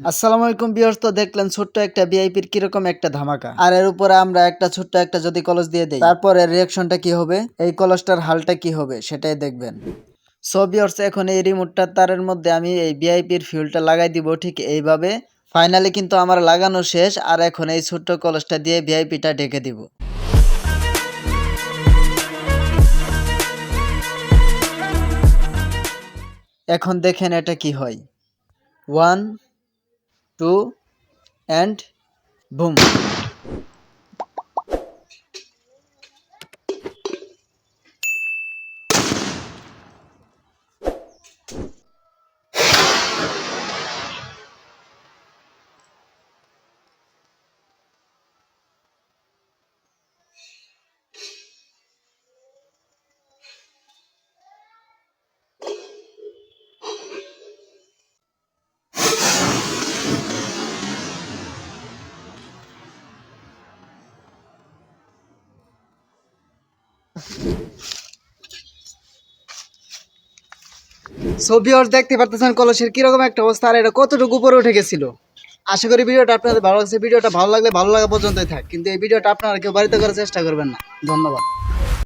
আসসালামু আলাইকুম ভিউয়ার্স, তো দেখলেন ছোট্ট একটা ভিআইপির কিরকম একটা ধামাকা। আর এর উপরে আমরা একটা ছোট্ট একটা যদি কলস দিয়ে দেই, তারপর এর রিঅ্যাকশনটা কি হবে, এই কলসটার হালটা কি হবে সেটাই দেখবেন। সো ভিউয়ার্স, এখন এই রিমোটটার তারের মধ্যে আমি এই ভিআইপির ফিউলটা লাগাই দিব ঠিক এইভাবে। ফাইনালি কিন্তু আমার লাগানো শেষ। আর এখন এই ছোট্ট কলসটা দিয়ে ভিআইপিটা ঢেকে দিব। এখন দেখেন এটা কি হয়। 1 2 অ্যান্ড বুম। সো ভিউয়ার্স, দেখতে পারতেছেন কলসের কিরকম একটা অবস্থা, আর এটা কতটুকু উপরে উঠে গেছিল। আশা করি ভিডিওটা আপনাদের ভালো লাগছে। ভিডিওটা ভালো লাগলে ভালো লাগা পর্যন্তই থাক, কিন্তু এই ভিডিওটা আপনারা কেউ বাড়িতে করার চেষ্টা করবেন না। ধন্যবাদ।